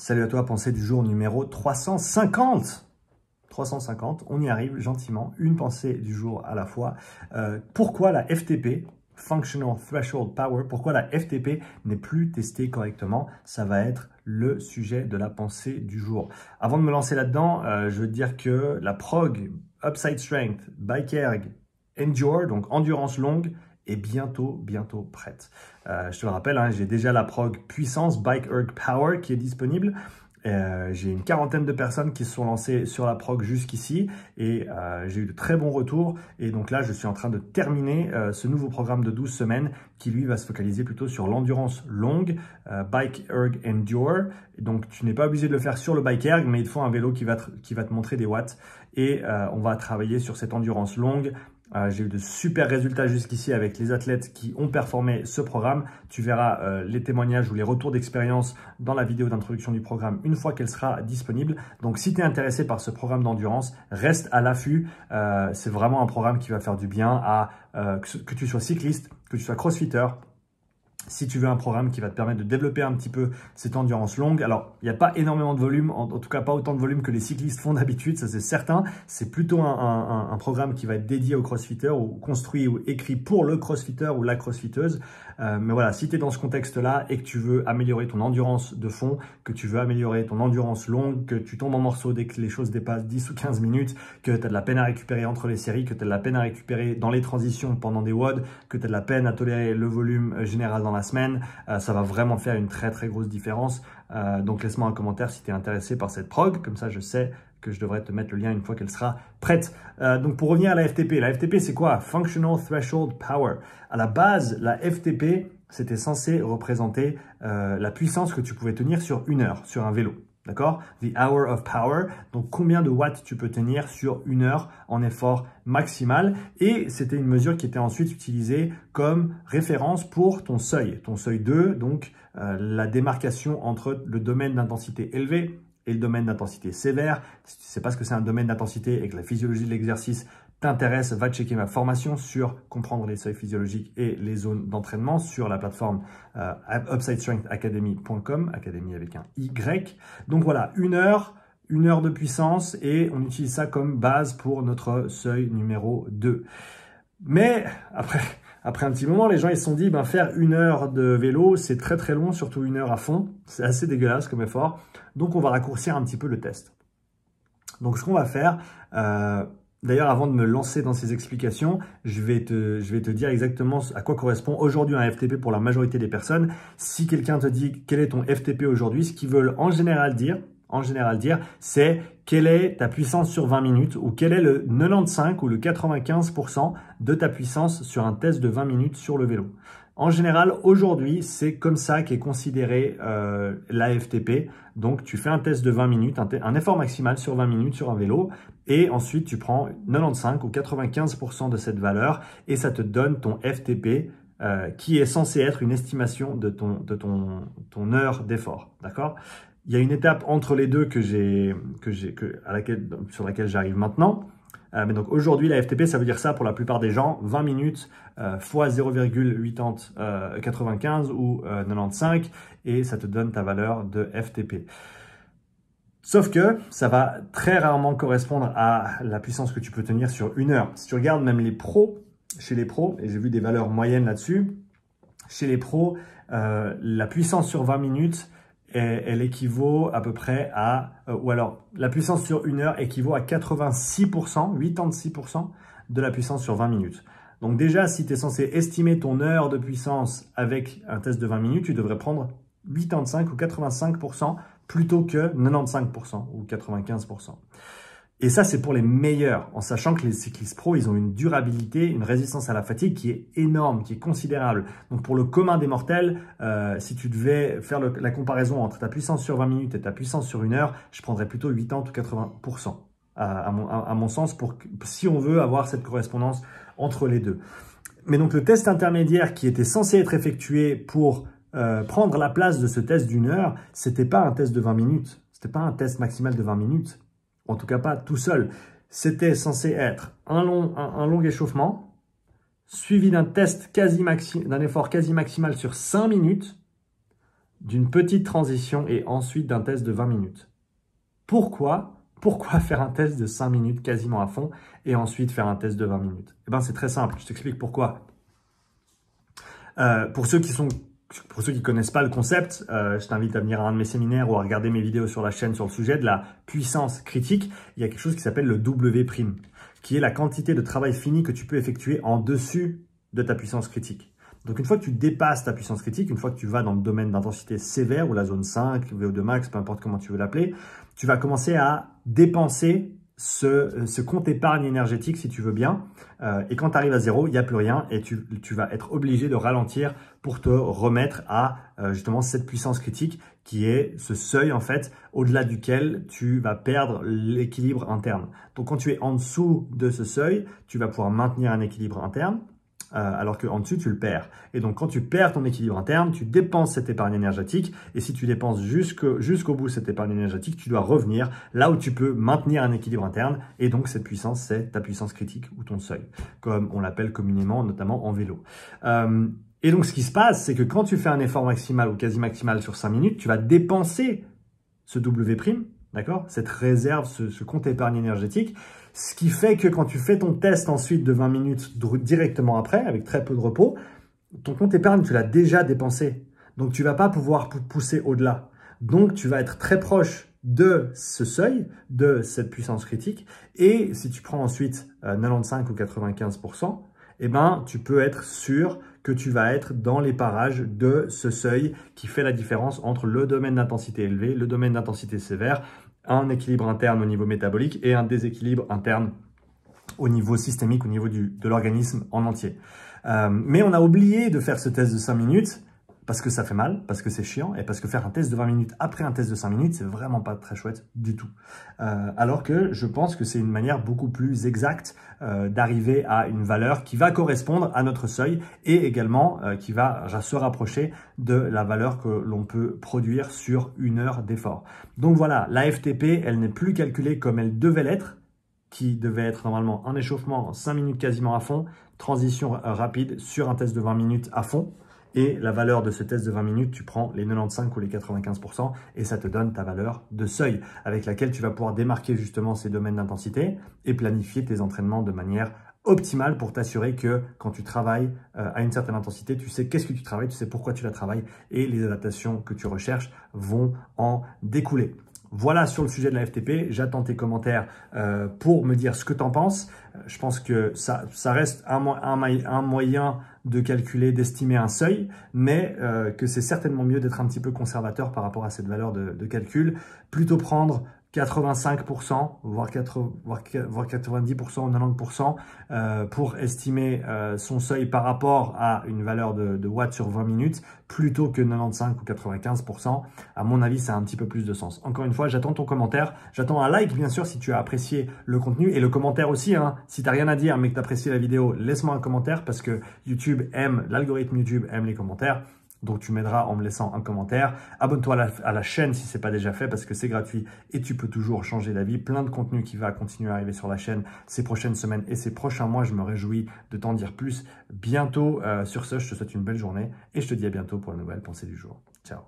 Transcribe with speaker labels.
Speaker 1: Salut à toi, pensée du jour numéro 350. 350, on y arrive gentiment, une pensée du jour à la fois. Pourquoi la FTP, Functional Threshold Power, pourquoi la FTP n'est plus testée correctement? Ça va être le sujet de la pensée du jour. Avant de me lancer là-dedans, je veux dire que la prog Upside Strength, Bike Erg, Endure, donc endurance longue, est bientôt prête. Je te le rappelle, hein, j'ai déjà la prog puissance Bike Erg Power qui est disponible. J'ai une quarantaine de personnes qui se sont lancées sur la prog jusqu'ici et j'ai eu de très bons retours. Et donc là, je suis en train de terminer ce nouveau programme de 12 semaines qui, lui, va se focaliser plutôt sur l'endurance longue, Bike Erg Endure. Et donc, tu n'es pas obligé de le faire sur le Bike Erg, mais il faut un vélo qui va te montrer des watts. Et on va travailler sur cette endurance longue. J'ai eu de super résultats jusqu'ici avec les athlètes qui ont performé ce programme. Tu verras les témoignages ou les retours d'expérience dans la vidéo d'introduction du programme une fois qu'elle sera disponible. Donc, si tu es intéressé par ce programme d'endurance, reste à l'affût. C'est vraiment un programme qui va faire du bien à que tu sois cycliste, que tu sois crossfitter. Si tu veux un programme qui va te permettre de développer un petit peu cette endurance longue, alors il n'y a pas énormément de volume, en tout cas pas autant de volume que les cyclistes font d'habitude, ça c'est certain. C'est plutôt un programme qui va être dédié aux crossfitters ou construit ou écrit pour le crossfitter ou la crossfiteuse. Mais voilà, si tu es dans ce contexte-là et que tu veux améliorer ton endurance de fond, que tu veux améliorer ton endurance longue, que tu tombes en morceaux dès que les choses dépassent 10 ou 15 minutes, que tu as de la peine à récupérer entre les séries, que tu as de la peine à récupérer dans les transitions pendant des WOD, que tu as de la peine à tolérer le volume général dans la semaine, ça va vraiment faire une très grosse différence. Donc laisse-moi un commentaire si tu es intéressé par cette prog, comme ça je sais que je devrais te mettre le lien une fois qu'elle sera prête. Donc pour revenir à la FTP c'est quoi? Functional Threshold Power. À la base, la FTP, c'était censé représenter la puissance que tu pouvais tenir sur une heure, sur un vélo. D'accord? The hour of power. Donc, combien de watts tu peux tenir sur une heure en effort maximal. Et c'était une mesure qui était ensuite utilisée comme référence pour ton seuil 2, donc la démarcation entre le domaine d'intensité élevée et le domaine d'intensité sévère. Si tu ne sais pas ce que c'est un domaine d'intensité et que la physiologie de l'exercice t'intéresse, va checker ma formation sur comprendre les seuils physiologiques et les zones d'entraînement sur la plateforme upsidestrengthacademy.com, académie avec un Y. Donc voilà, une heure de puissance et on utilise ça comme base pour notre seuil numéro 2. Mais après un petit moment, les gens ils se sont dit, faire une heure de vélo, c'est très long, surtout une heure à fond. C'est assez dégueulasse comme effort. Donc on va raccourcir un petit peu le test. Donc ce qu'on va faire... D'ailleurs, avant de me lancer dans ces explications, je vais te dire exactement à quoi correspond aujourd'hui un FTP pour la majorité des personnes. Si quelqu'un te dit quel est ton FTP aujourd'hui, ce qu'ils veulent en général dire, c'est quelle est ta puissance sur 20 minutes ou quel est le 95 ou le 95% de ta puissance sur un test de 20 minutes sur le vélo. En général, aujourd'hui, c'est comme ça qu'est considéré la FTP. Donc, tu fais un test de 20 minutes, un effort maximal sur 20 minutes sur un vélo. Et ensuite, tu prends 95 ou 95% de cette valeur et ça te donne ton FTP qui est censé être une estimation de ton heure d'effort. D'accord? Il y a une étape entre les deux sur laquelle j'arrive maintenant. Mais donc aujourd'hui, la FTP, ça veut dire ça pour la plupart des gens, 20 minutes fois 0,895 ou 95 et ça te donne ta valeur de FTP. Sauf que ça va très rarement correspondre à la puissance que tu peux tenir sur une heure. Si tu regardes même chez les pros, et j'ai vu des valeurs moyennes là-dessus, chez les pros, la puissance sur 20 minutes, elle équivaut à peu près à, ou alors la puissance sur une heure équivaut à 86% de la puissance sur 20 minutes. Donc déjà, si tu es censé estimer ton heure de puissance avec un test de 20 minutes, tu devrais prendre 85 ou 85% plutôt que 95% ou 95%. Et ça, c'est pour les meilleurs, en sachant que les cyclistes pros, ils ont une durabilité, une résistance à la fatigue qui est énorme, qui est considérable. Donc, pour le commun des mortels, si tu devais faire la comparaison entre ta puissance sur 20 minutes et ta puissance sur une heure, je prendrais plutôt 80 ou 80%, à mon sens, si on veut avoir cette correspondance entre les deux. Mais donc, le test intermédiaire qui était censé être effectué pour prendre la place de ce test d'une heure, c'était pas un test de 20 minutes, c'était pas un test maximal de 20 minutes. En tout cas pas tout seul. C'était censé être un long échauffement, suivi d'un effort quasi maximal sur 5 minutes, d'une petite transition et ensuite d'un test de 20 minutes. Pourquoi faire un test de 5 minutes quasiment à fond et ensuite faire un test de 20 minutes? Eh bien, c'est très simple. Je t'explique pourquoi. Pour ceux qui connaissent pas le concept, je t'invite à venir à un de mes séminaires ou à regarder mes vidéos sur la chaîne sur le sujet de la puissance critique. Il y a quelque chose qui s'appelle le W', qui est la quantité de travail fini que tu peux effectuer en dessus de ta puissance critique. Donc, une fois que tu dépasses ta puissance critique, une fois que tu vas dans le domaine d'intensité sévère ou la zone 5, VO2 max, peu importe comment tu veux l'appeler, tu vas commencer à dépenser ce compte épargne énergétique, si tu veux bien. Et quand tu arrives à zéro, il n'y a plus rien et tu vas être obligé de ralentir pour te remettre à justement cette puissance critique qui est ce seuil en fait au-delà duquel tu vas perdre l'équilibre interne. Donc, quand tu es en dessous de ce seuil, tu vas pouvoir maintenir un équilibre interne. Alors qu'en dessus, tu le perds. Et donc, quand tu perds ton équilibre interne, tu dépenses cette épargne énergétique. Et si tu dépenses jusqu'au bout cette épargne énergétique, tu dois revenir là où tu peux maintenir un équilibre interne. Et donc, cette puissance, c'est ta puissance critique ou ton seuil, comme on l'appelle communément, notamment en vélo. Et donc, ce qui se passe, c'est que quand tu fais un effort maximal ou quasi maximal sur 5 minutes, tu vas dépenser ce W', d'accord? Cette réserve, ce compte épargne énergétique. Ce qui fait que quand tu fais ton test ensuite de 20 minutes directement après, avec très peu de repos, ton compte épargne, tu l'as déjà dépensé. Donc, tu ne vas pas pouvoir pousser au-delà. Donc, tu vas être très proche de ce seuil, de cette puissance critique. Et si tu prends ensuite 95 ou 95%, eh ben, tu peux être sûr que tu vas être dans les parages de ce seuil qui fait la différence entre le domaine d'intensité élevée, le domaine d'intensité sévère, un équilibre interne au niveau métabolique et un déséquilibre interne au niveau systémique, au niveau de l'organisme en entier. Mais on a oublié de faire ce test de 5 minutes parce que ça fait mal, parce que c'est chiant et parce que faire un test de 20 minutes après un test de 5 minutes, c'est vraiment pas très chouette du tout. Alors que je pense que c'est une manière beaucoup plus exacte d'arriver à une valeur qui va correspondre à notre seuil et également qui va se rapprocher de la valeur que l'on peut produire sur une heure d'effort. Donc voilà, la FTP, elle n'est plus calculée comme elle devait l'être, qui devait être normalement un échauffement 5 minutes quasiment à fond, transition rapide sur un test de 20 minutes à fond. Et la valeur de ce test de 20 minutes, tu prends les 95 ou les 95% et ça te donne ta valeur de seuil avec laquelle tu vas pouvoir démarquer justement ces domaines d'intensité et planifier tes entraînements de manière optimale pour t'assurer que quand tu travailles à une certaine intensité, tu sais qu'est-ce que tu travailles, tu sais pourquoi tu la travailles et les adaptations que tu recherches vont en découler. Voilà sur le sujet de la FTP, j'attends tes commentaires pour me dire ce que tu en penses. Je pense que ça reste un moyen de calculer, d'estimer un seuil, mais que c'est certainement mieux d'être un petit peu conservateur par rapport à cette valeur de calcul. Plutôt prendre 85%, voire 90% ou 90% pour estimer son seuil par rapport à une valeur de watts sur 20 minutes, plutôt que 95 ou 95%. À mon avis, ça a un petit peu plus de sens. Encore une fois, j'attends ton commentaire. J'attends un like, bien sûr, si tu as apprécié le contenu et le commentaire aussi. Si tu n'as rien à dire, mais que tu apprécies la vidéo, laisse-moi un commentaire parce que l'algorithme YouTube aime les commentaires. Donc, tu m'aideras en me laissant un commentaire. Abonne-toi à la chaîne si ce n'est pas déjà fait parce que c'est gratuit et tu peux toujours changer d'avis. Plein de contenu qui va continuer à arriver sur la chaîne ces prochaines semaines et ces prochains mois. Je me réjouis de t'en dire plus bientôt. Sur ce, je te souhaite une belle journée et je te dis à bientôt pour la nouvelle pensée du jour. Ciao.